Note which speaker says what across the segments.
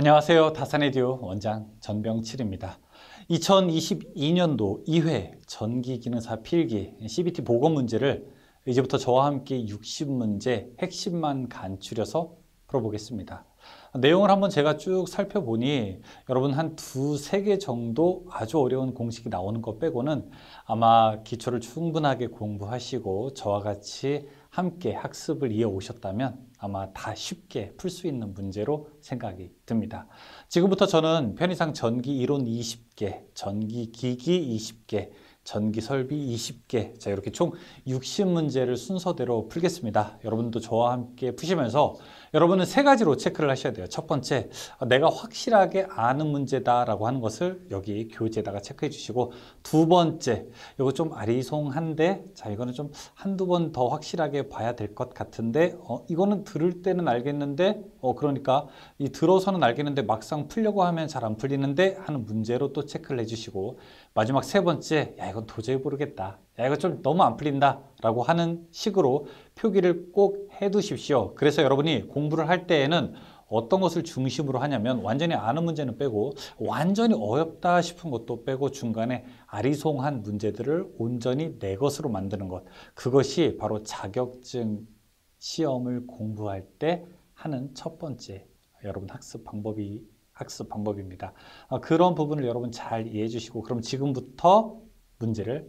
Speaker 1: 안녕하세요. 다산에듀 원장 전병칠입니다. 2022년도 2회 전기기능사 필기 CBT 보건 문제를 이제부터 저와 함께 60문제 핵심만 간추려서 풀어보겠습니다. 내용을 한번 제가 쭉 살펴보니 여러분 한 두세 개 정도 아주 어려운 공식이 나오는 것 빼고는 아마 기초를 충분하게 공부하시고 저와 같이 함께 학습을 이어오셨다면 아마 다 쉽게 풀 수 있는 문제로 생각이 듭니다. 지금부터 저는 편의상 전기 이론 20개, 전기 기기 20개, 전기 설비 20개, 자 이렇게 총 60문제를 순서대로 풀겠습니다. 여러분도 저와 함께 푸시면서 여러분은 세 가지로 체크를 하셔야 돼요. 첫 번째, 내가 확실하게 아는 문제다라고 하는 것을 여기 교재에다가 체크해 주시고, 두 번째, 이거 좀 아리송한데, 자 이거는 좀 한두 번 더 확실하게 봐야 될 것 같은데, 이거는 들을 때는 알겠는데, 그러니까 이 들어서는 알겠는데 막상 풀려고 하면 잘 안 풀리는데 하는 문제로 또 체크를 해주시고, 마지막 세 번째, 야 이건 도저히 모르겠다, 야 이거 좀 너무 안 풀린다 라고 하는 식으로 표기를 꼭 해두십시오. 그래서 여러분이 공부를 할 때에는 어떤 것을 중심으로 하냐면 완전히 아는 문제는 빼고 완전히 어렵다 싶은 것도 빼고 중간에 아리송한 문제들을 온전히 내 것으로 만드는 것, 그것이 바로 자격증 시험을 공부할 때 하는 첫 번째 여러분 학습 방법입니다. 그런 부분을 여러분 잘 이해해 주시고, 그럼 지금부터 문제를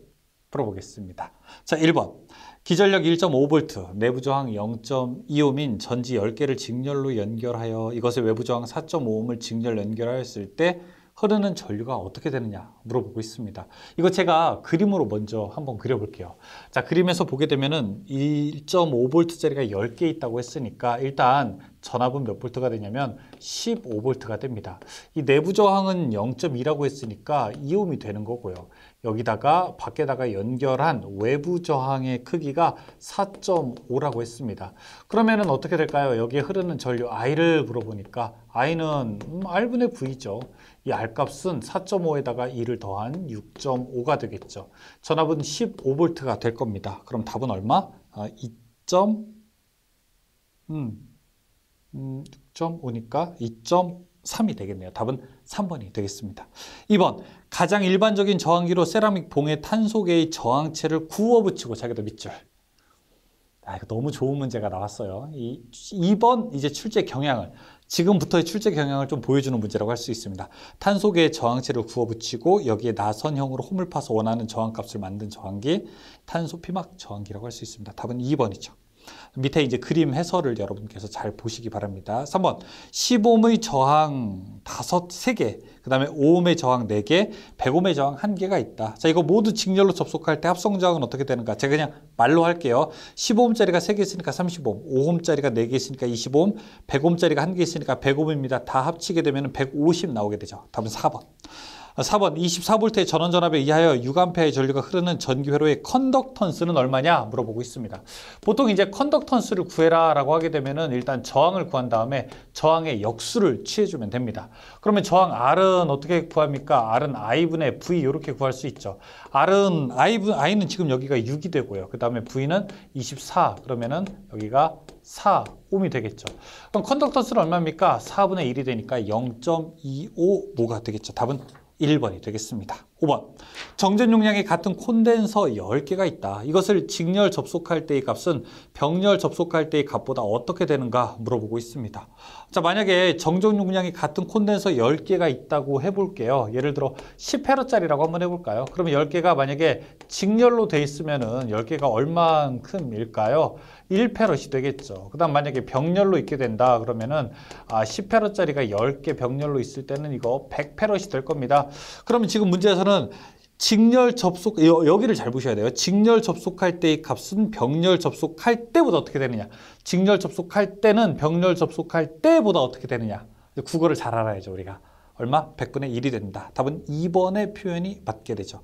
Speaker 1: 풀어보겠습니다. 자, 1번. 기전력 1.5V, 내부 저항 0.25인 전지 10개를 직렬로 연결하여 이것의 외부 저항 4.5ohm을 직렬 연결하였을 때 흐르는 전류가 어떻게 되느냐 물어보고 있습니다. 이거 제가 그림으로 먼저 한번 그려볼게요. 자, 그림에서 보게 되면은 1.5V짜리가 10개 있다고 했으니까 일단 전압은 몇 볼트가 되냐면 15V가 됩니다. 이 내부 저항은 0.2라고 했으니까 2ohm이 되는 거고요. 여기다가 밖에다가 연결한 외부 저항의 크기가 4.5라고 했습니다. 그러면은 어떻게 될까요? 여기에 흐르는 전류 I를 물어보니까 I는 R분의 V죠. 이 R 값은 4.5에다가 2를 더한 6.5가 되겠죠. 전압은 15V가 될 겁니다. 그럼 답은 얼마? 6.5니까 2.3이 되겠네요. 답은 3번이 되겠습니다. 2번, 가장 일반적인 저항기로 세라믹 봉에 탄소계의 저항체를 구워 붙이고 자기도 밑줄. 이거 너무 좋은 문제가 나왔어요. 2번 이제 출제 경향을, 지금부터의 출제 경향을 좀 보여주는 문제라고 할 수 있습니다. 탄소계의 저항체를 구워 붙이고 여기에 나선형으로 홈을 파서 원하는 저항값을 만든 저항기, 탄소 피막 저항기라고 할 수 있습니다. 답은 2번이죠. 밑에 이제 그림 해설을 여러분께서 잘 보시기 바랍니다. 3번, 10ohm의 저항 3개, 그 다음에 5ohm의 저항 4개, 100ohm의 저항 1개가 있다. 자, 이거 모두 직렬로 접속할 때 합성 저항은 어떻게 되는가? 제가 그냥 말로 할게요. 15ohm짜리가 3개 있으니까 30ohm, 5ohm짜리가 4개 있으니까 20ohm, 100ohm짜리가 1개 있으니까 100ohm입니다. 다 합치게 되면 150 나오게 되죠. 답은 4번. 4번, 24V의 전원 전압에 의하여 6A의 전류가 흐르는 전기 회로의 컨덕턴스는 얼마냐 물어보고 있습니다. 보통 이제 컨덕턴스를 구해라 라고 하게 되면은 일단 저항을 구한 다음에 저항의 역수를 취해주면 됩니다. 그러면 저항 R은 어떻게 구합니까? R은 I분의 V 이렇게 구할 수 있죠. R은 I는 지금 여기가 6이 되고요. 그 다음에 V는 24, 그러면은 여기가 4ohm이 되겠죠. 그럼 컨덕턴스는 얼마입니까? 4분의 1이 되니까 0.25모가 되겠죠. 답은 1번이 되겠습니다. 5번, 정전 용량이 같은 콘덴서 10개가 있다. 이것을 직렬 접속할 때의 값은 병렬 접속할 때의 값보다 어떻게 되는가 물어보고 있습니다. 자, 만약에 정전 용량이 같은 콘덴서 10개가 있다고 해볼게요. 예를 들어 10페러짜리라고 한번 해볼까요? 그러면 10개가 만약에 직렬로 돼 있으면은 10개가 얼만큼일까요? 1페럿이 되겠죠. 그 다음 만약에 병렬로 있게 된다 그러면은 10페럿짜리가 10개 병렬로 있을 때는 이거 100페럿이 될 겁니다. 그러면 지금 문제에서는 직렬 접속, 여기를 잘 보셔야 돼요. 직렬 접속할 때의 값은 병렬 접속할 때보다 어떻게 되느냐. 직렬 접속할 때는 병렬 접속할 때보다 어떻게 되느냐. 국어를 잘 알아야죠, 우리가. 얼마? 100분의 1이 된다. 답은 2번의 표현이 맞게 되죠.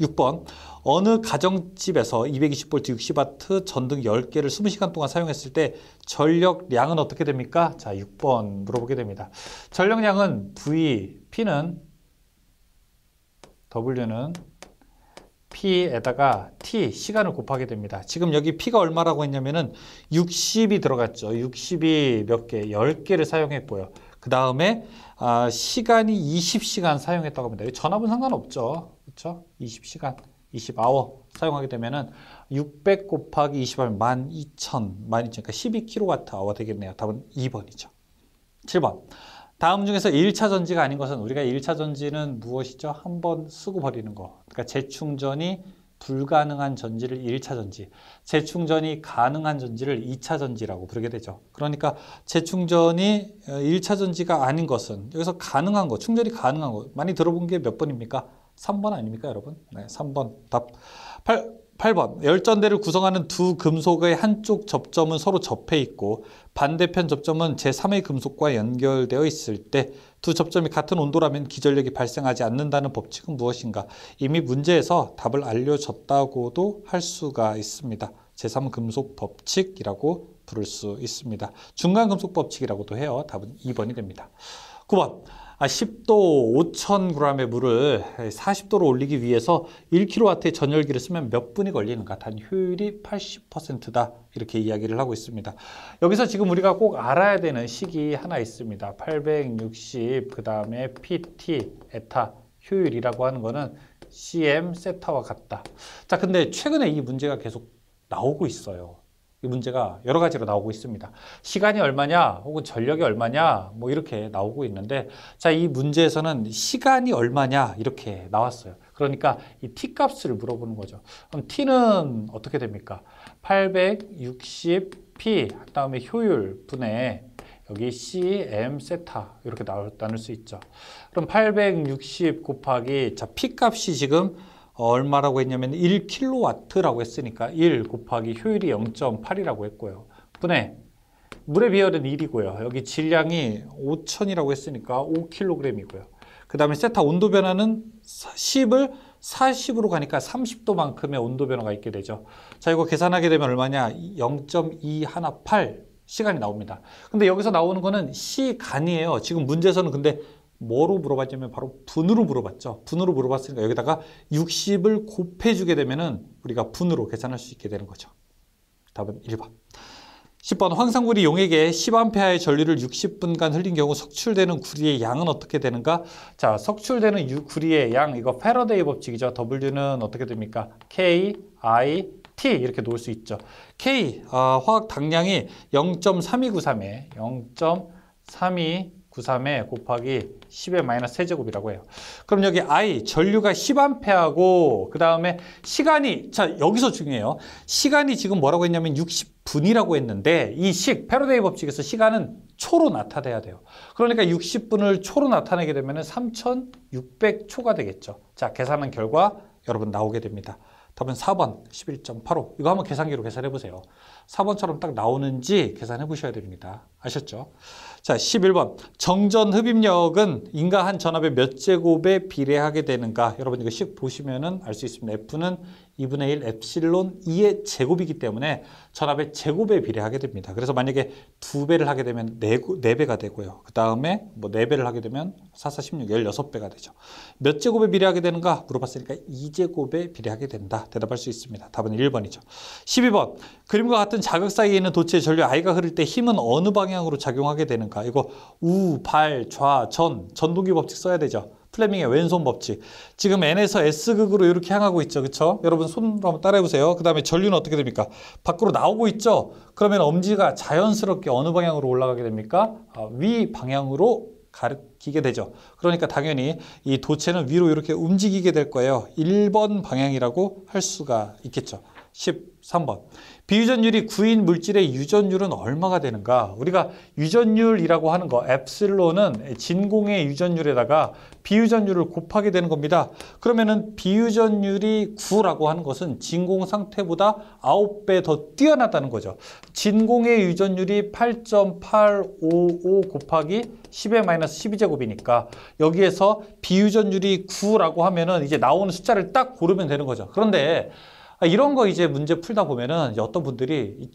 Speaker 1: 6번, 어느 가정집에서 220V, 60W 전등 10개를 20시간 동안 사용했을 때 전력량은 어떻게 됩니까? 자, 6번 물어보게 됩니다. 전력량은 V, P는 W는 P에다가 T, 시간을 곱하게 됩니다. 지금 여기 P가 얼마라고 했냐면은 60이 들어갔죠. 60이 몇 개? 10개를 사용했고요. 그 다음에 시간이 20시간 사용했다고 합니다. 전압은 상관없죠. 그렇죠? 20시간, 20아워 사용하게 되면은 600 곱하기 20하면 12,000, 그러니까 12kWh 되겠네요. 답은 2번이죠. 7번. 다음 중에서 1차 전지가 아닌 것은 우리가 1차 전지는 무엇이죠? 한번 쓰고 버리는 거. 그러니까 재충전이 불가능한 전지를 1차 전지, 재충전이 가능한 전지를 2차 전지라고 부르게 되죠. 그러니까 재충전이 1차 전지가 아닌 것은 여기서 가능한 거, 충전이 가능한 거 많이 들어본 게 몇 번입니까? 3번 아닙니까, 여러분? 네, 3번 답. 8번. 열전대를 구성하는 두 금속의 한쪽 접점은 서로 접해 있고 반대편 접점은 제3의 금속과 연결되어 있을 때 두 접점이 같은 온도라면 기전력이 발생하지 않는다는 법칙은 무엇인가? 이미 문제에서 답을 알려줬다고도 할 수가 있습니다. 제3금속 법칙이라고 부를 수 있습니다. 중간금속 법칙이라고도 해요. 답은 2번이 됩니다. 9번. 10도 5,000g의 물을 40도로 올리기 위해서 1kW의 전열기를 쓰면 몇 분이 걸리는가? 단 효율이 80%다. 이렇게 이야기를 하고 있습니다. 여기서 지금 우리가 꼭 알아야 되는 식이 하나 있습니다. 860, 그 다음에 PT, 에타, 효율이라고 하는 거는 CM, 세타와 같다. 자, 근데 최근에 이 문제가 계속 나오고 있어요. 이 문제가 여러 가지로 나오고 있습니다. 시간이 얼마냐 혹은 전력이 얼마냐 뭐 이렇게 나오고 있는데, 자, 이 문제에서는 시간이 얼마냐 이렇게 나왔어요. 그러니까 이 T값을 물어보는 거죠. 그럼 T는 어떻게 됩니까? 860P 다음에 효율 분의 여기 CM 세타 이렇게 나눌 수 있죠. 그럼 860 곱하기 자 P값이 지금 얼마라고 했냐면 1kW라고 했으니까 1 곱하기 효율이 0.8이라고 했고요. 분의 물의 비율은 1이고요. 여기 질량이 5,000이라고 했으니까 5kg이고요. 그 다음에 세타 온도 변화는 10을 40으로 가니까 30도만큼의 온도 변화가 있게 되죠. 자, 이거 계산하게 되면 얼마냐? 0.218 시간이 나옵니다. 근데 여기서 나오는 거는 시간이에요. 지금 문제에서는 근데 뭐로 물어봤냐면 바로 분으로 물어봤죠. 분으로 물어봤으니까 여기다가 60을 곱해주게 되면은 우리가 분으로 계산할 수 있게 되는 거죠. 답은 1번. 10번. 황산구리 용액에 10A의 전류를 60분간 흘린 경우 석출되는 구리의 양은 어떻게 되는가? 자, 석출되는 구리의 양, 이거 패러데이 법칙이죠. W는 어떻게 됩니까? K, I, T 이렇게 놓을 수 있죠. K, 화학 당량이 0.3293에 0.3293에 곱하기 10의 마이너스 세제곱이라고 해요. 그럼 여기 I, 전류가 10A하고 그 다음에 시간이, 자, 여기서 중요해요. 시간이 지금 뭐라고 했냐면 60분이라고 했는데 이 패러데이 법칙에서 시간은 초로 나타내야 돼요. 그러니까 60분을 초로 나타내게 되면 3600초가 되겠죠. 자, 계산한 결과 여러분 나오게 됩니다. 답은 4번 11.85. 이거 한번 계산기로 계산해 보세요. 4번처럼 딱 나오는지 계산해 보셔야 됩니다. 아셨죠? 자, 11번. 정전 흡입력은 인가 한 전압의 몇 제곱에 비례하게 되는가? 여러분 이거 식 보시면은 알 수 있습니다. F는 2분의 1 엡실론 2의 제곱이기 때문에 전압의 제곱에 비례하게 됩니다. 그래서 만약에 2배를 하게 되면 4배가 되고요. 그 다음에 뭐 4배를 하게 되면 4, 4, 16, 16배가 되죠. 몇 제곱에 비례하게 되는가? 물어봤으니까 2제곱에 비례하게 된다. 대답할 수 있습니다. 답은 1번이죠. 12번. 그림과 같은 자극 사이에 있는 도체의 전류 I가 흐를 때 힘은 어느 방향으로 작용하게 되는가? 이거 우, 발, 좌, 전동기 법칙 써야 되죠. 플레밍의 왼손 법칙. 지금 N에서 S극으로 이렇게 향하고 있죠. 그렇죠? 여러분 손으로 한번 따라해 보세요. 그 다음에 전류는 어떻게 됩니까? 밖으로 나오고 있죠. 그러면 엄지가 자연스럽게 어느 방향으로 올라가게 됩니까? 위 방향으로 가리키게 되죠. 그러니까 당연히 이 도체는 위로 이렇게 움직이게 될 거예요. 1번 방향이라고 할 수가 있겠죠. 13번. 비유전율이 9인 물질의 유전율은 얼마가 되는가? 우리가 유전율이라고 하는 거, 엡실론은 진공의 유전율에다가 비유전율을 곱하게 되는 겁니다. 그러면은 비유전율이 9라고 하는 것은 진공 상태보다 9배 더 뛰어나다는 거죠. 진공의 유전율이 8.855 곱하기 10의 마이너스 12제곱이니까 여기에서 비유전율이 9라고 하면은 이제 나오는 숫자를 딱 고르면 되는 거죠. 그런데 이런 거 이제 문제 풀다 보면은 어떤 분들이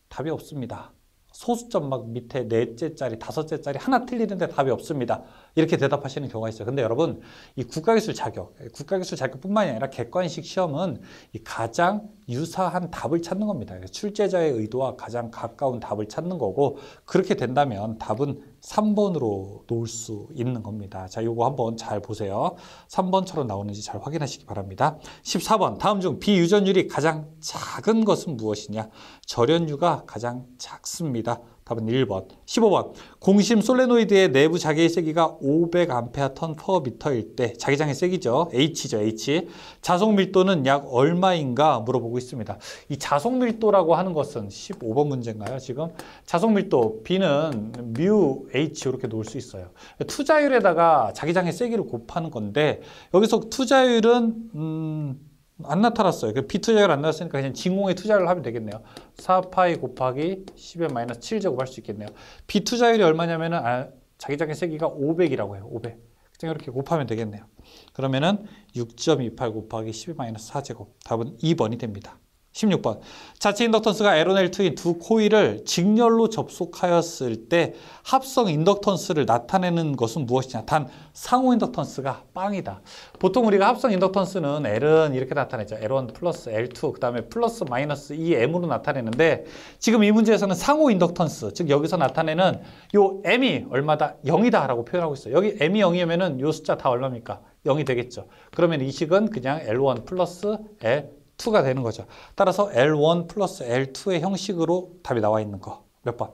Speaker 1: 답이 없습니다. 소수점 막 밑에 4째짜리, 5째짜리 하나 틀리는데 답이 없습니다. 이렇게 대답하시는 경우가 있어요. 근데 여러분, 이 국가기술 자격뿐만이 아니라 객관식 시험은 이 가장 유사한 답을 찾는 겁니다. 출제자의 의도와 가장 가까운 답을 찾는 거고, 그렇게 된다면 답은 3번으로 놓을 수 있는 겁니다. 자, 요거 한번 잘 보세요. 3번처럼 나오는지 잘 확인하시기 바랍니다. 14번, 다음 중 비유전율이 가장 작은 것은 무엇이냐? 절연유가 가장 작습니다. 답은 1번. 15번, 공심 솔레노이드의 내부 자기의 세기가 500A/m/m일 때, 자기장의 세기죠. H죠, H. 자속 밀도는 약 얼마인가 물어보고 있습니다. 이 자속 밀도라고 하는 것은 15번 문제인가요, 지금? 자속 밀도, B는 뮤 H 이렇게 놓을 수 있어요. 투자율에다가 자기장의 세기를 곱하는 건데, 여기서 투자율은, 안 나타났어요. 비투자율 안 나왔으니까 그냥 진공에 투자를 하면 되겠네요. 4파이 곱하기 10의 마이너스 7제곱 할 수 있겠네요. 비투자율이 얼마냐면은 자기장의 세기가 500이라고 해요. 500. 그냥 이렇게 곱하면 되겠네요. 그러면은 6.28 곱하기 10의 마이너스 4제곱. 답은 2번이 됩니다. 16번. 자체 인덕턴스가 L1, L2인 두 코일을 직렬로 접속하였을 때 합성 인덕턴스를 나타내는 것은 무엇이냐? 단 상호 인덕턴스가 빵이다. 보통 우리가 합성 인덕턴스는 L은 이렇게 나타내죠. L1 플러스 L2 그 다음에 플러스 마이너스 2M으로 나타내는데 지금 이 문제에서는 상호 인덕턴스, 즉 여기서 나타내는 요 M이 얼마다? 0이다 라고 표현하고 있어요. 여기 M이 0이면 요 숫자 다 얼마입니까? 0이 되겠죠. 그러면 이 식은 그냥 L1 플러스 L2가 되는 거죠. 따라서 L1 플러스 L2의 형식으로 답이 나와 있는 거. 몇 번?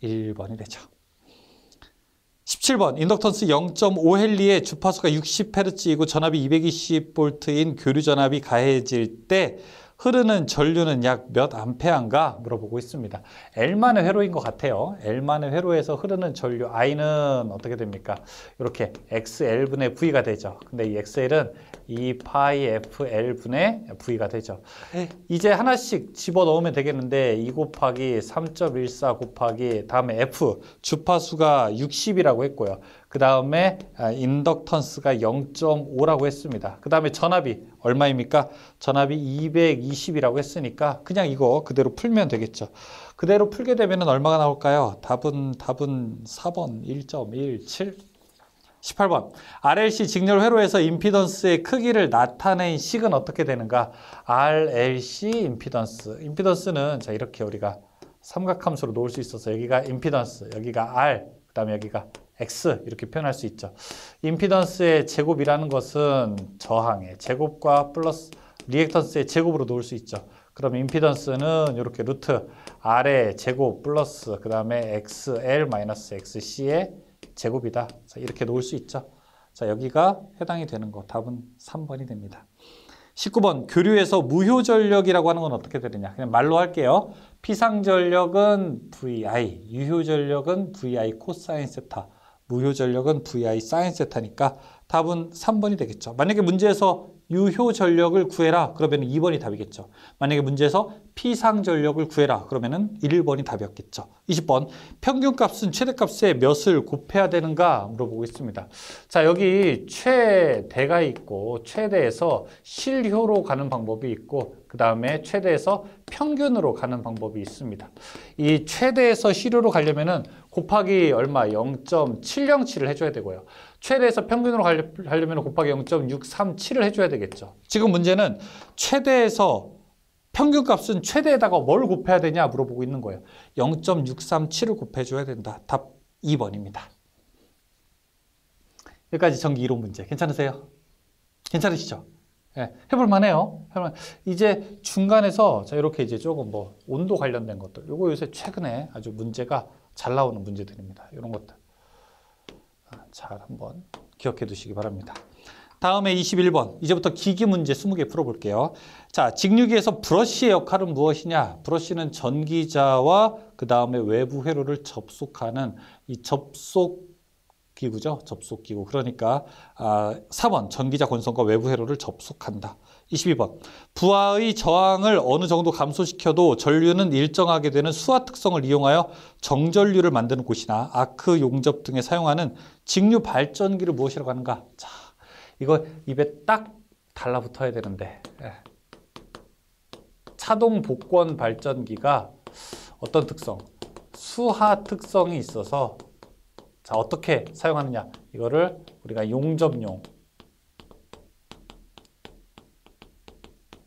Speaker 1: 1번이 되죠. 17번. 인덕턴스 0.5헨리의 주파수가 60Hz이고 전압이 220V인 교류 전압이 가해질 때 흐르는 전류는 약 몇 암페어인가 물어보고 있습니다. L만의 회로인 것 같아요. L만의 회로에서 흐르는 전류 I는 어떻게 됩니까? 이렇게 XL분의 V가 되죠. 근데 이 XL은 2파이FL분의 V가 되죠. 이제 하나씩 집어넣으면 되겠는데 2 곱하기 3.14 곱하기 다음에 F 주파수가 60이라고 했고요. 그 다음에 인덕턴스가 0.5라고 했습니다. 그 다음에 전압이 얼마입니까? 전압이 220이라고 했으니까 그냥 이거 그대로 풀면 되겠죠. 그대로 풀게 되면 얼마가 나올까요? 답은 4번 1.17. 18번. RLC 직렬 회로에서 임피던스의 크기를 나타낸 식은 어떻게 되는가? RLC 임피던스. 임피던스는 자 이렇게 우리가 삼각함수로 놓을 수 있어서 여기가 임피던스, 여기가 R, 그 다음에 여기가 X 이렇게 표현할 수 있죠. 임피던스의 제곱이라는 것은 저항의 제곱과 플러스 리액턴스의 제곱으로 놓을 수 있죠. 그럼 임피던스는 이렇게 루트 R의 제곱 플러스 그 다음에 XL 마이너스 XC의 제곱이다. 자, 이렇게 놓을 수 있죠. 자, 여기가 해당이 되는 거. 답은 3번이 됩니다. 19번. 교류에서 무효전력이라고 하는 건 어떻게 되느냐. 그냥 말로 할게요. 피상전력은 VI, 유효전력은 VI 코사인 세타, 무효전력은 VI 사인 세타니까 답은 3번이 되겠죠. 만약에 문제에서 유효전력을 구해라. 그러면 2번이 답이겠죠. 만약에 문제에서 피상전력을 구해라. 그러면 1번이 답이었겠죠. 20번. 평균값은 최대값에 몇을 곱해야 되는가 물어보고 있습니다. 자, 여기 최대가 있고 최대에서 실효로 가는 방법이 있고 그 다음에 최대에서 평균으로 가는 방법이 있습니다. 이 최대에서 실효로 가려면은 곱하기 얼마? 0.707을 해줘야 되고요. 최대에서 평균으로 가려면 곱하기 0.637을 해줘야 되겠죠. 지금 문제는 최대에서 평균값은 최대에다가 뭘 곱해야 되냐 물어보고 있는 거예요. 0.637을 곱해줘야 된다. 답 2번입니다. 여기까지 전기 이론 문제. 괜찮으세요? 괜찮으시죠? 네, 해볼만 해요. 이제 중간에서 자, 이렇게 이제 조금 뭐 온도 관련된 것들. 요거 요새 최근에 아주 문제가 잘 나오는 문제들입니다. 이런 것들. 잘 한번 기억해 두시기 바랍니다. 다음에 21번. 이제부터 기기 문제 20개 풀어볼게요. 자, 직류기에서 브러쉬의 역할은 무엇이냐? 브러쉬는 전기자와 그 다음에 외부 회로를 접속하는 이 접속기구죠. 접속기구. 그러니까 4번. 전기자 권선과 외부 회로를 접속한다. 22번. 부하의 저항을 어느 정도 감소시켜도 전류는 일정하게 되는 수하 특성을 이용하여 정전류를 만드는 곳이나 아크 용접 등에 사용하는 직류 발전기를 무엇이라고 하는가? 자, 이거 입에 딱 달라붙어야 되는데 차동 복권 발전기가 어떤 특성? 수하 특성이 있어서 자, 어떻게 사용하느냐? 이거를 우리가 용접용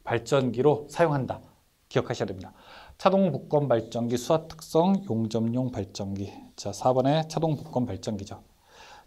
Speaker 1: 발전기로 사용한다. 기억하셔야 됩니다. 차동 복권 발전기 수하 특성 용접용 발전기. 자, 4번에 차동 복권 발전기죠.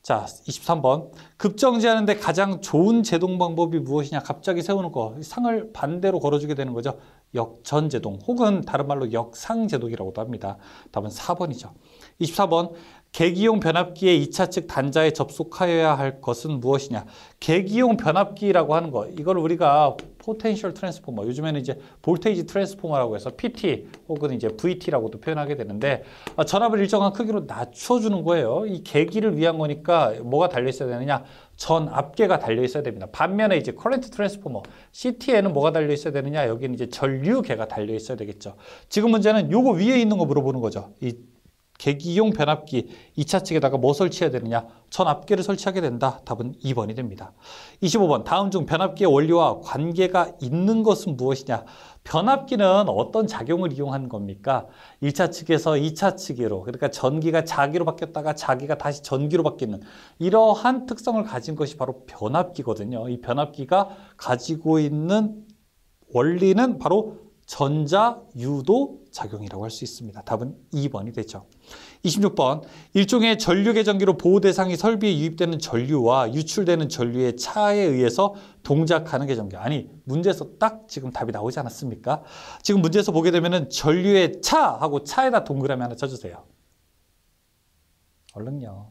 Speaker 1: 자, 23번. 급정지하는데 가장 좋은 제동 방법이 무엇이냐? 갑자기 세우는 거. 상을 반대로 걸어주게 되는 거죠. 역전제동 혹은 다른 말로 역상제동이라고도 합니다. 답은 4번이죠. 24번. 계기용 변압기의 2차 측 단자에 접속하여야 할 것은 무엇이냐? 계기용 변압기라고 하는 거. 이걸 우리가 포텐셜 트랜스포머, 요즘에는 이제 볼테이지 트랜스포머라고 해서 PT 혹은 이제 VT라고도 표현하게 되는데, 전압을 일정한 크기로 낮춰주는 거예요. 이 계기를 위한 거니까 뭐가 달려 있어야 되느냐? 전압계가 달려 있어야 됩니다. 반면에 이제 커런트 트랜스포머, CT에는 뭐가 달려 있어야 되느냐? 여기는 이제 전류계가 달려 있어야 되겠죠. 지금 문제는 요거 위에 있는 거 물어보는 거죠. 이 계기용 변압기 2차 측에다가 뭐 설치해야 되느냐? 전압계를 설치하게 된다. 답은 2번이 됩니다. 25번. 다음 중 변압기의 원리와 관계가 있는 것은 무엇이냐? 변압기는 어떤 작용을 이용하는 겁니까? 1차 측에서 2차 측으로, 그러니까 전기가 자기로 바뀌었다가 자기가 다시 전기로 바뀌는 이러한 특성을 가진 것이 바로 변압기거든요. 이 변압기가 가지고 있는 원리는 바로 전자유도 작용이라고 할 수 있습니다. 답은 2번이 되죠. 26번. 일종의 전류계 전기로 보호 대상이 설비에 유입되는 전류와 유출되는 전류의 차에 의해서 동작하는 계전기. 아니, 문제에서 딱 지금 답이 나오지 않았습니까? 지금 문제에서 보게 되면은 전류의 차하고 차에다 동그라미 하나 쳐주세요. 얼른요.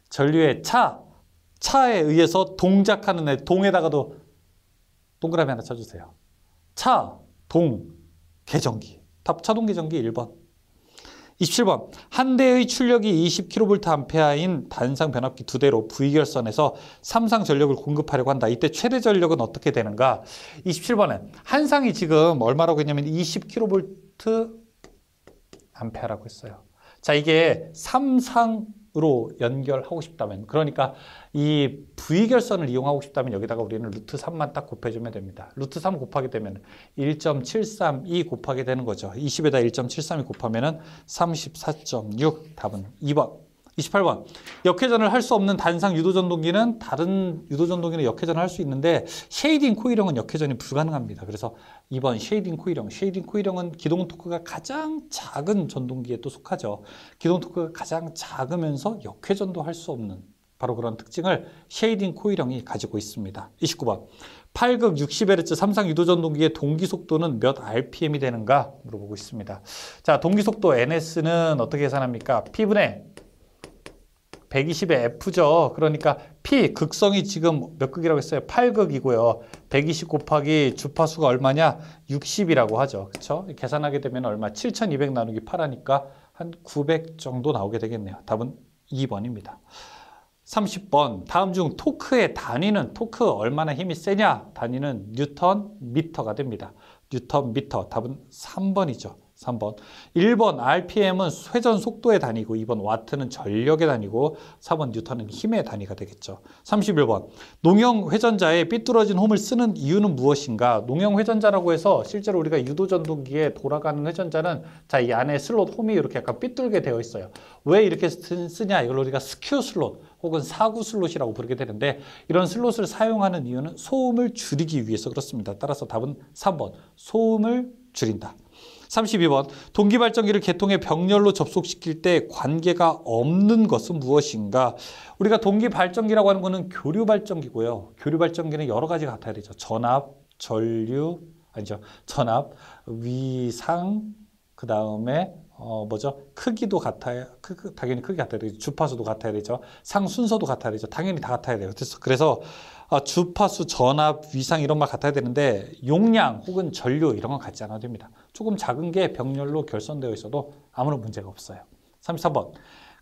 Speaker 1: 전류의 차에 의해서 동작하는 애, 동에다가도 동그라미 하나 쳐주세요. 차, 동, 계전기. 답 차동 계전기 1번. 27번. 한 대의 출력이 20kVA인 단상 변압기 2대로 V결선에서 삼상 전력을 공급하려고 한다. 이때 최대 전력은 어떻게 되는가? 27번에 한 상이 지금 얼마라고 했냐면 20kVA라고 했어요. 자, 이게 3상으로 연결하고 싶다면, 그러니까 이 V결선을 이용하고 싶다면 여기다가 우리는 루트 3만 딱 곱해주면 됩니다. 루트 3 곱하게 되면 1.732 곱하게 되는 거죠. 20에다 1.732 곱하면 34.6. 답은 2번. 28번. 역회전을 할 수 없는 단상 유도전동기는 다른 유도전동기는 역회전을 할 수 있는데 쉐이딩 코일형은 역회전이 불가능합니다. 그래서 2번 쉐이딩 코일형. 쉐이딩 코일형은 기동 토크가 가장 작은 전동기에 또 속하죠. 기동 토크가 가장 작으면서 역회전도 할 수 없는 바로 그런 특징을 쉐이딩 코일형이 가지고 있습니다. 29번. 8극 60Hz 삼상 유도전동기의 동기속도는 몇 RPM이 되는가 물어보고 있습니다. 자, 동기속도 NS는 어떻게 계산합니까? P분의 120의 F죠. 그러니까 P, 극성이 지금 몇 극이라고 했어요? 8극이고요. 120 곱하기 주파수가 얼마냐? 60이라고 하죠. 그렇죠? 계산하게 되면 얼마? 7200 나누기 8하니까 한 900 정도 나오게 되겠네요. 답은 2번입니다. 30번. 다음 중 토크의 단위는, 토크 얼마나 힘이 세냐? 단위는 뉴턴 미터가 됩니다. 뉴턴 미터. 답은 3번이죠. 3번. 1번 RPM은 회전 속도의 단위고 2번 와트는 전력의 단위고 4번 뉴턴은 힘의 단위가 되겠죠. 31번. 농형 회전자에 삐뚤어진 홈을 쓰는 이유는 무엇인가? 농형 회전자라고 해서 실제로 우리가 유도전동기에 돌아가는 회전자는 자, 이 안에 슬롯 홈이 이렇게 약간 삐뚤게 되어 있어요. 왜 이렇게 쓰냐? 이걸 우리가 스큐 슬롯 혹은 사구 슬롯이라고 부르게 되는데 이런 슬롯을 사용하는 이유는 소음을 줄이기 위해서 그렇습니다. 따라서 답은 3번. 소음을 줄인다. 32번. 동기발전기를 계통의 병렬로 접속시킬 때 관계가 없는 것은 무엇인가? 우리가 동기발전기라고 하는 것은 교류발전기고요. 교류발전기는 여러 가지가 같아야 되죠. 전압, 전류, 아니죠. 전압, 위상, 그 다음에 크기도 같아야, 당연히 크기 같아야 되죠. 주파수도 같아야 되죠. 상 순서도 같아야 되죠. 당연히 다 같아야 돼요. 그래서 주파수, 전압, 위상 이런 말 같아야 되는데 용량 혹은 전류 이런 건 같지 않아도 됩니다. 조금 작은 게 병렬로 결선되어 있어도 아무런 문제가 없어요. 33번.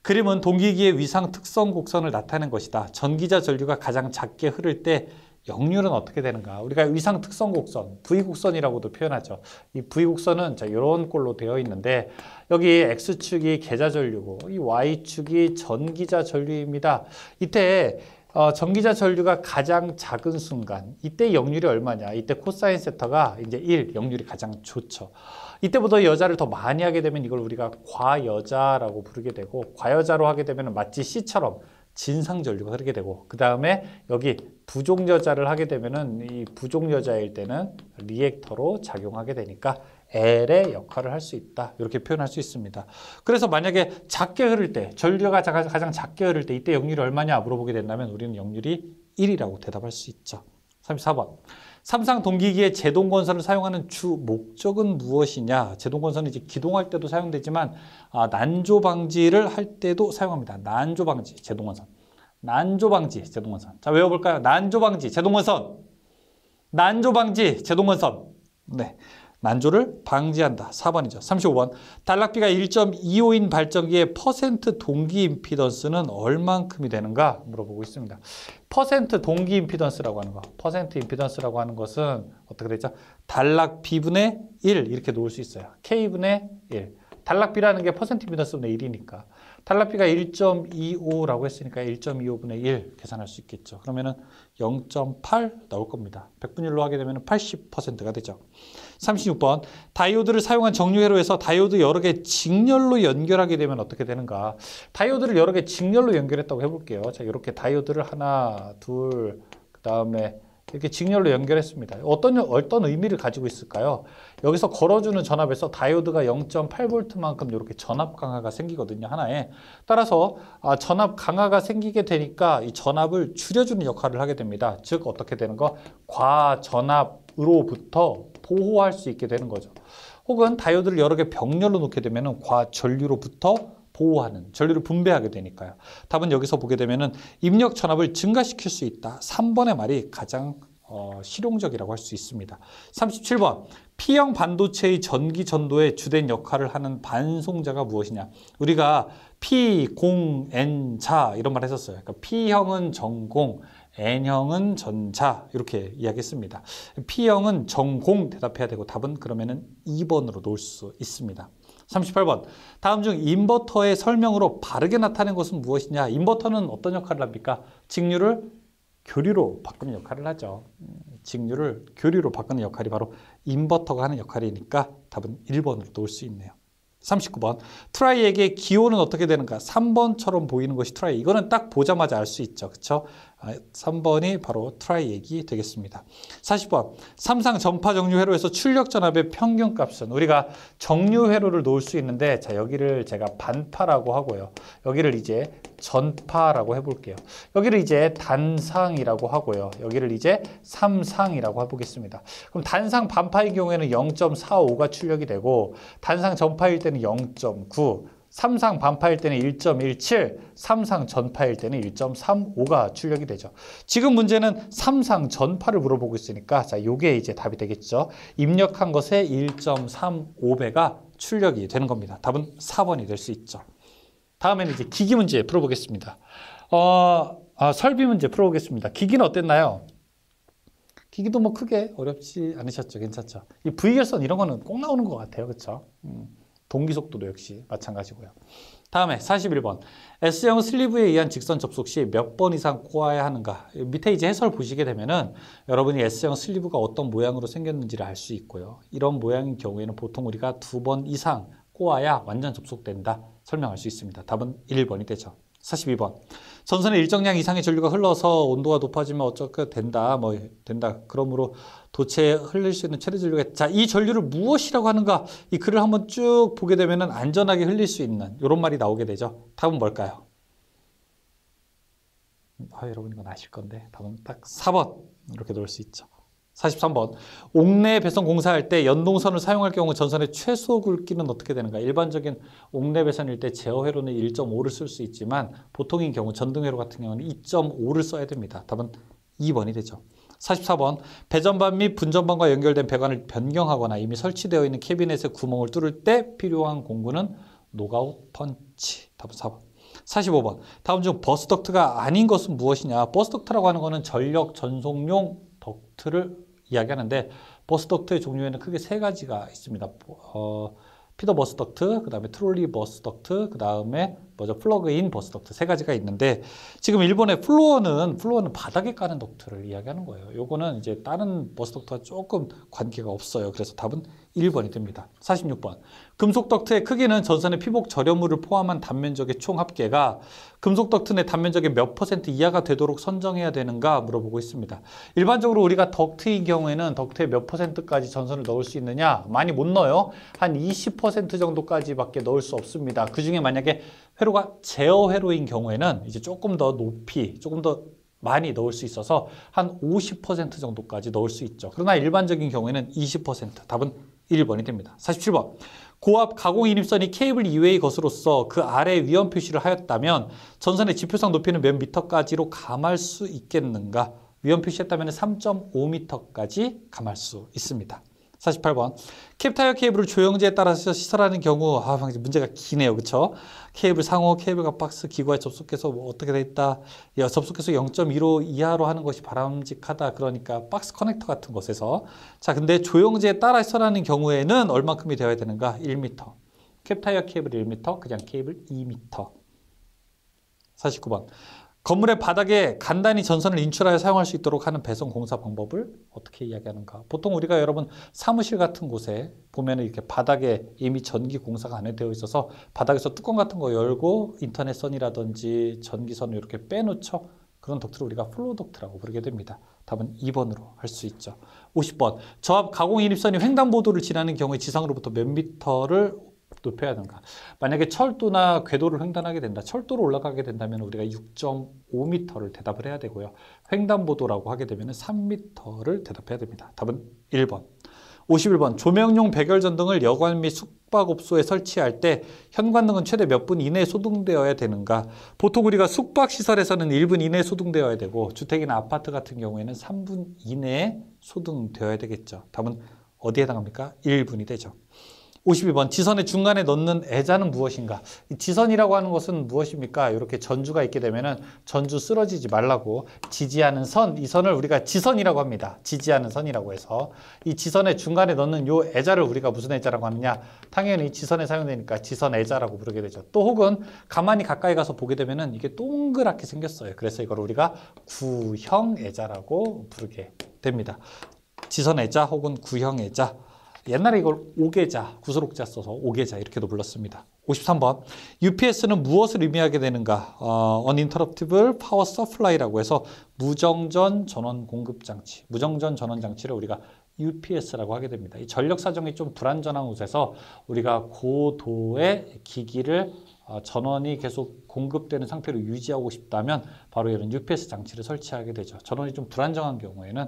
Speaker 1: 그림은 동기기의 위상 특성 곡선을 나타낸 것이다. 전기자 전류가 가장 작게 흐를 때 역률은 어떻게 되는가? 우리가 위상 특성 곡선, V곡선이라고도 표현하죠. 이 V곡선은 자, 이런 꼴로 되어 있는데 여기 X축이 계자 전류고 이 Y축이 전기자 전류입니다. 이때 전기자 전류가 가장 작은 순간, 이때 역률이 얼마냐? 이때 코사인 세타가 이제 1, 역률이 가장 좋죠. 이때보다 여자를 더 많이 하게 되면 이걸 우리가 과여자라고 부르게 되고, 과여자로 하게 되면 마치 C처럼 진상 전류가 흐르게 되고, 그 다음에 여기 부종여자를 하게 되면은 이 부종여자일 때는 리액터로 작용하게 되니까 L의 역할을 할 수 있다. 이렇게 표현할 수 있습니다. 그래서 만약에 작게 흐를 때, 전류가 가장 작게 흐를 때 이때 역률이 얼마냐 물어보게 된다면 우리는 역률이 1이라고 대답할 수 있죠. 34번. 삼상 동기기의 제동건선을 사용하는 주 목적은 무엇이냐? 제동건선은 이제 기동할 때도 사용되지만 난조 방지를 할 때도 사용합니다. 난조 방지, 제동건선. 난조 방지, 제동건선. 자, 외워볼까요? 난조 방지, 제동건선. 난조 방지, 제동건선. 네. 난조를 방지한다. 4번이죠. 35번. 단락비가 1.25인 발전기의 퍼센트 동기 임피던스는 얼만큼이 되는가 물어보고 있습니다. 퍼센트 동기 임피던스라고 하는 거. 퍼센트 임피던스라고 하는 것은 어떻게 되죠? 단락비분의 1 이렇게 놓을 수 있어요. K분의 1. 단락비라는 게 퍼센트 임피던스분의 1이니까. 단락비가 1.25라고 했으니까 1.25분의 1 계산할 수 있겠죠. 그러면은 0.8 나올 겁니다. 100분의 1로 하게 되면 80%가 되죠. 36번. 다이오드를 사용한 정류회로에서 다이오드 여러 개 직렬로 연결하게 되면 어떻게 되는가? 다이오드를 여러 개 직렬로 연결했다고 해볼게요. 자, 이렇게 다이오드를 하나, 둘, 그 다음에 이렇게 직렬로 연결했습니다. 어떤 의미를 가지고 있을까요? 여기서 걸어주는 전압에서 다이오드가 0.8V만큼 이렇게 전압 강화가 생기거든요, 하나에. 따라서 전압 강화가 생기게 되니까 이 전압을 줄여주는 역할을 하게 됩니다. 즉 어떻게 되는 거? 과전압으로부터 보호할 수 있게 되는 거죠. 혹은 다이오드를 여러 개 병렬로 놓게 되면 과전류로부터 보호하는, 전류를 분배하게 되니까요. 답은 여기서 보게 되면은 입력 전압을 증가시킬 수 있다. 3번의 말이 가장 실용적이라고 할 수 있습니다. 37번. P형 반도체의 전기 전도에 주된 역할을 하는 반송자가 무엇이냐? 우리가 P, 공, N, 자 이런 말 했었어요. 그러니까 P형은 전공, N형은 전자 이렇게 이야기했습니다. P형은 전공 대답해야 되고 답은 그러면은 2번으로 놓을 수 있습니다. 38번. 다음 중 인버터의 설명으로 바르게 나타낸 것은 무엇이냐? 인버터는 어떤 역할을 합니까? 직류를 교류로 바꾸는 역할을 하죠. 직류를 교류로 바꾸는 역할이 바로 인버터가 하는 역할이니까 답은 1번으로 놓을 수 있네요. 39번. 트라이에게 기호는 어떻게 되는가? 3번처럼 보이는 것이 트라이. 이거는 딱 보자마자 알 수 있죠. 그렇죠? 3번이 바로 트라이액이 되겠습니다. 40번. 삼상 전파 정류 회로에서 출력 전압의 평균값은 우리가 정류 회로를 놓을 수 있는데 자, 여기를 제가 반파라고 하고요. 여기를 이제 전파라고 해볼게요. 여기를 이제 단상이라고 하고요. 여기를 이제 삼상이라고 해보겠습니다. 그럼 단상 반파의 경우에는 0.45가 출력이 되고 단상 전파일 때는 0.9, 삼상 반파일 때는 1.17, 삼상 전파일 때는 1.35가 출력이 되죠. 지금 문제는 삼상 전파를 물어보고 있으니까 자, 요게 이제 답이 되겠죠. 입력한 것에 1.35배가 출력이 되는 겁니다. 답은 4번이 될 수 있죠. 다음에는 이제 기기 문제 풀어보겠습니다. 설비 문제 풀어보겠습니다. 기기는 어땠나요? 기기도 뭐 크게 어렵지 않으셨죠? 괜찮죠? 이 V결선 이런 거는 꼭 나오는 것 같아요. 그렇죠? 동기속도도 역시 마찬가지고요. 다음에 41번. S형 슬리브에 의한 직선 접속 시 몇 번 이상 꼬아야 하는가? 밑에 이제 해설 보시게 되면은 여러분이 S형 슬리브가 어떤 모양으로 생겼는지를 알 수 있고요. 이런 모양인 경우에는 보통 우리가 2번 이상 꼬아야 완전 접속된다. 설명할 수 있습니다. 답은 1번이 되죠. 42번. 전선에 일정량 이상의 전류가 흘러서 온도가 높아지면 어쩌게 된다. 된다. 그러므로 도체에 흘릴 수 있는 최대 전류가 자, 이 전류를 무엇이라고 하는가? 이 글을 한번 쭉 보게 되면은 안전하게 흘릴 수 있는 이런 말이 나오게 되죠. 답은 뭘까요? 여러분 이건 아실 건데 답은 딱 4번 이렇게 놓을 수 있죠. 43번. 옥내 배선 공사할 때 연동선을 사용할 경우 전선의 최소 굵기는 어떻게 되는가? 일반적인 옥내 배선일 때 제어 회로는 1.5를 쓸 수 있지만 보통인 경우 전등 회로 같은 경우는 2.5를 써야 됩니다. 답은 2번이 되죠. 44번. 배전반 및 분전반과 연결된 배관을 변경하거나 이미 설치되어 있는 캐비넷의 구멍을 뚫을 때 필요한 공구는 노가웃 펀치. 답은 4번. 45번. 다음 중 버스덕트가 아닌 것은 무엇이냐? 버스덕트라고 하는 것은 전력 전송용 덕트를 이야기하는데 버스덕트의 종류에는 크게 세 가지가 있습니다. 피더 버스덕트, 그 다음에 트롤리 버스덕트, 그 다음에 뭐죠? 플러그인 버스 덕트 세 가지가 있는데 지금 일본의 플로어는 바닥에 까는 덕트를 이야기하는 거예요. 요거는 이제 다른 버스 덕트와 조금 관계가 없어요. 그래서 답은 1번이 됩니다. 46번. 금속 덕트의 크기는 전선의 피복 절여물을 포함한 단면적의 총 합계가 금속 덕트 내 단면적의 몇 % 이하가 되도록 선정해야 되는가 물어보고 있습니다. 일반적으로 우리가 덕트인 경우에는 덕트의 몇 %까지 전선을 넣을 수 있느냐? 많이 못 넣어요. 한 20% 정도까지밖에 넣을 수 없습니다. 그 중에 만약에 회로가 제어 회로인 경우에는 이제 조금 더 높이, 조금 더 많이 넣을 수 있어서 한 50% 정도까지 넣을 수 있죠. 그러나 일반적인 경우에는 20%. 답은 1번이 됩니다. 47번. 고압 가공 인입선이 케이블 이외의 것으로서 그 아래 위험 표시를 하였다면 전선의 지표상 높이는 몇 미터까지로 감할 수 있겠는가? 위험 표시했다면 3.5m까지 감할 수 있습니다. 48번. 캡타이어 케이블을 조영제에 따라서 시설하는 경우 문제가 기네요. 그렇죠? 케이블 상호, 케이블과 박스, 기구에 접속해서 뭐 어떻게 돼 있다. 접속해서 0.15 이하로 하는 것이 바람직하다. 그러니까 박스 커넥터 같은 곳에서. 자, 근데 조영제에 따라 시설하는 경우에는 얼만큼이 되어야 되는가? 1m. 캡타이어 케이블 1m, 그냥 케이블 2m. 49번. 건물의 바닥에 간단히 전선을 인출하여 사용할 수 있도록 하는 배선 공사 방법을 어떻게 이야기하는가? 보통 우리가 여러분 사무실 같은 곳에 보면 이렇게 바닥에 이미 전기 공사가 안 되어 있어서 바닥에서 뚜껑 같은 거 열고 인터넷선이라든지 전기선을 이렇게 빼놓죠. 그런 덕트를 우리가 플로우 덕트라고 부르게 됩니다. 답은 2번으로 할 수 있죠. 50번. 저압 가공 인입선이 횡단보도를 지나는 경우에 지상으로부터 몇 미터를 높여야 하는가? 만약에 철도나 궤도를 횡단하게 된다. 철도로 올라가게 된다면 우리가 6.5m를 대답을 해야 되고요. 횡단보도라고 하게 되면 3m를 대답해야 됩니다. 답은 1번. 51번. 조명용 백열전등을 여관 및 숙박업소에 설치할 때 현관등은 최대 몇 분 이내에 소등되어야 되는가? 보통 우리가 숙박시설에서는 1분 이내에 소등되어야 되고 주택이나 아파트 같은 경우에는 3분 이내에 소등되어야 되겠죠. 답은 어디에 해당합니까? 1분이 되죠. 52번. 지선의 중간에 넣는 애자는 무엇인가? 이 지선이라고 하는 것은 무엇입니까? 이렇게 전주가 있게 되면은 전주 쓰러지지 말라고 지지하는 선, 이 선을 우리가 지선이라고 합니다. 지지하는 선이라고 해서 이 지선의 중간에 넣는 요 애자를 우리가 무슨 애자라고 하느냐? 당연히 지선에 사용되니까 지선 애자라고 부르게 되죠. 또 혹은 가만히 가까이 가서 보게 되면은 이게 동그랗게 생겼어요. 그래서 이걸 우리가 구형 애자라고 부르게 됩니다. 지선 애자 혹은 구형 애자. 옛날에 이걸 오계자, 구슬옥자 써서 오계자 이렇게도 불렀습니다. 53번. UPS는 무엇을 의미하게 되는가? Uninterruptible Power Supply라고 해서 무정전 전원 공급 장치. 무정전 전원 장치를 우리가 UPS라고 하게 됩니다. 이 전력 사정이 좀 불안전한 곳에서 우리가 고도의 기기를 전원이 계속 공급되는 상태로 유지하고 싶다면 바로 이런 UPS 장치를 설치하게 되죠. 전원이 좀 불안정한 경우에는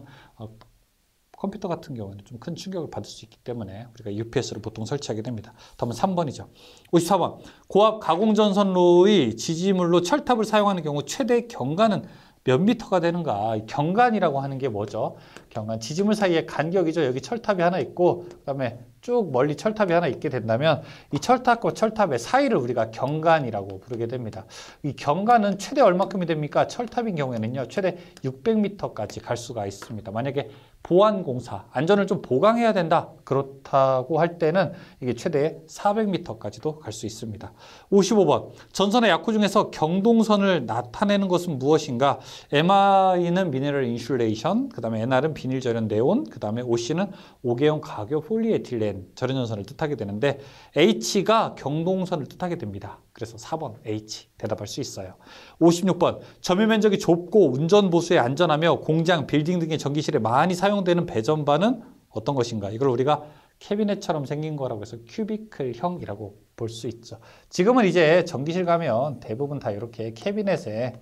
Speaker 1: 컴퓨터 같은 경우는 좀 큰 충격을 받을 수 있기 때문에 우리가 UPS를 보통 설치하게 됩니다. 다음은 3번이죠. 54번. 고압 가공전선로의 지지물로 철탑을 사용하는 경우 최대 경관은 몇 미터가 되는가? 경관이라고 하는 게 뭐죠? 경관, 지지물 사이의 간격이죠. 여기 철탑이 하나 있고 그다음에 쭉 멀리 철탑이 하나 있게 된다면 이 철탑과 철탑의 사이를 우리가 경관이라고 부르게 됩니다. 이 경관은 최대 얼마큼이 됩니까? 철탑인 경우에는요. 최대 600m까지 갈 수가 있습니다. 만약에 보안공사, 안전을 좀 보강해야 된다. 그렇다고 할 때는 이게 최대 400m까지도 갈 수 있습니다. 55번. 전선의 약호 중에서 경동선을 나타내는 것은 무엇인가? MI는 미네랄 인슐레이션, 그 다음에 NR은 비닐 절연 네온, 그 다음에 OC는 오개형 가교 폴리에틸렌 절연 전선을 뜻하게 되는데 H가 경동선을 뜻하게 됩니다. 그래서 4번 H 대답할 수 있어요. 56번. 점유 면적이 좁고 운전 보수에 안전하며 공장, 빌딩 등의 전기실에 많이 사용되는 배전반은 어떤 것인가? 이걸 우리가 캐비넷처럼 생긴 거라고 해서 큐비클형이라고 볼 수 있죠. 지금은 이제 전기실 가면 대부분 다 이렇게 캐비넷에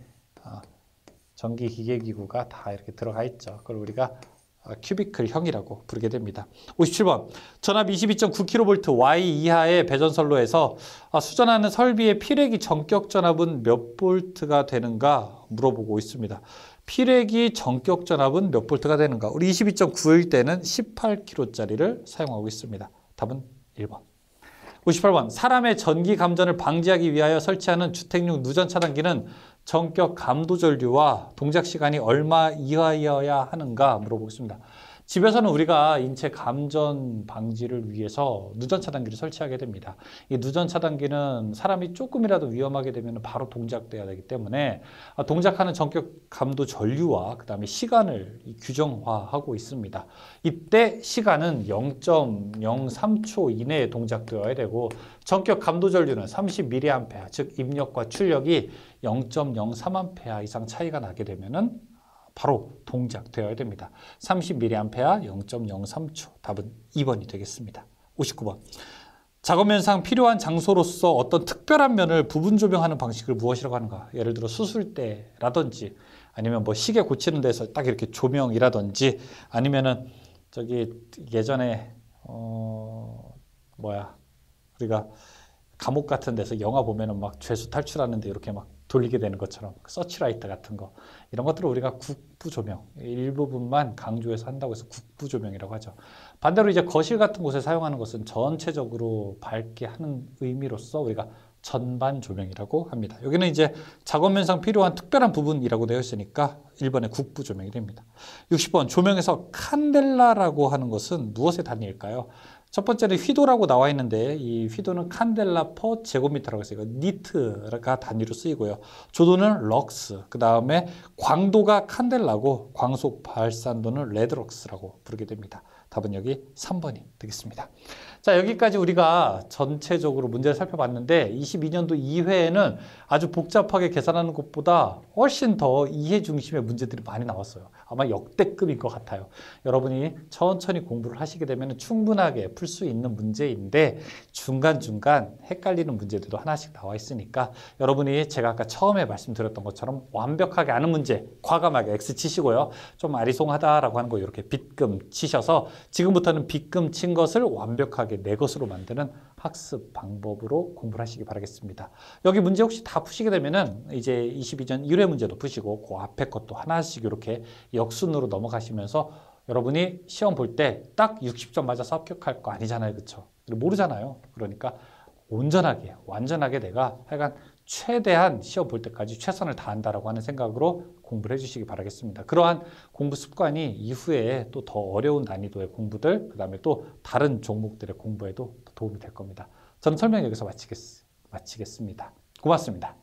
Speaker 1: 전기 기계 기구가 다 이렇게 들어가 있죠. 그걸 우리가 큐비클형이라고 부르게 됩니다. 57번. 전압 22.9kV Y 이하의 배전선로에서 수전하는 설비의 필액이 전격 전압은 몇 볼트가 되는가 물어보고 있습니다. 필액이 전격 전압은 몇 볼트가 되는가? 우리 22.9일 때는 18kV짜리를 사용하고 있습니다. 답은 1번. 58번. 사람의 전기 감전을 방지하기 위하여 설치하는 주택용 누전 차단기는 전격 감도 전류와 동작 시간이 얼마 이하여야 하는가 물어보겠습니다. 집에서는 우리가 인체 감전 방지를 위해서 누전 차단기를 설치하게 됩니다. 이 누전 차단기는 사람이 조금이라도 위험하게 되면 바로 동작돼야 되기 때문에 동작하는 전격 감도 전류와 그다음에 시간을 규정화하고 있습니다. 이때 시간은 0.03초 이내에 동작되어야 되고 전격 감도 전류는 30mA, 즉 입력과 출력이 0.03A 이상 차이가 나게 되면은 바로 동작되어야 됩니다. 30mA 0.03초. 답은 2번이 되겠습니다. 59번. 작업 면상 필요한 장소로서 어떤 특별한 면을 부분 조명하는 방식을 무엇이라고 하는가? 예를 들어 수술대라든지 아니면 뭐 시계 고치는 데서 딱 이렇게 조명이라든지 아니면은 저기 예전에 우리가 감옥 같은 데서 영화 보면은 막 죄수 탈출하는데 이렇게 막 돌리게 되는 것처럼 서치라이트 같은 거 이런 것들을 우리가 국부 조명 일부분만 강조해서 한다고 해서 국부 조명이라고 하죠. 반대로 이제 거실 같은 곳에 사용하는 것은 전체적으로 밝게 하는 의미로서 우리가 전반 조명이라고 합니다. 여기는 이제 작업 면상 필요한 특별한 부분이라고 되어 있으니까 1번의 국부 조명이 됩니다. 60번 조명에서 칸델라라고 하는 것은 무엇의 단위일까요? 첫 번째는 휘도라고 나와 있는데 이 휘도는 칸델라 퍼 제곱미터라고 해서 이거 니트가 단위로 쓰이고요. 조도는 럭스, 그 다음에 광도가 칸델라고 광속 발산도는 레드럭스라고 부르게 됩니다. 답은 여기 3번이 되겠습니다. 자, 여기까지 우리가 전체적으로 문제를 살펴봤는데 22년도 2회에는 아주 복잡하게 계산하는 것보다 훨씬 더 이해 중심의 문제들이 많이 나왔어요. 아마 역대급인 것 같아요. 여러분이 천천히 공부를 하시게 되면 충분하게 풀 수 있는 문제인데 중간중간 헷갈리는 문제들도 하나씩 나와 있으니까 여러분이 제가 아까 처음에 말씀드렸던 것처럼 완벽하게 아는 문제 과감하게 X 치시고요. 좀 아리송하다라고 하는 거 이렇게 빗금 치셔서 지금부터는 빗금 친 것을 완벽하게 내 것으로 만드는 학습 방법으로 공부를 하시기 바라겠습니다. 여기 문제 혹시 다 푸시게 되면은 이제 22년 1회 문제도 푸시고 그 앞에 것도 하나씩 이렇게 역순으로 넘어가시면서 여러분이 시험 볼 때 딱 60점 맞아서 합격할 거 아니잖아요. 그렇죠? 모르잖아요. 그러니까 온전하게 완전하게 내가 하여간 최대한 시험 볼 때까지 최선을 다한다라고 하는 생각으로 공부를 해주시기 바라겠습니다. 그러한 공부 습관이 이후에 또 더 어려운 난이도의 공부들, 그 다음에 또 다른 종목들의 공부에도 도움이 될 겁니다. 저는 설명 여기서 마치겠습니다. 고맙습니다.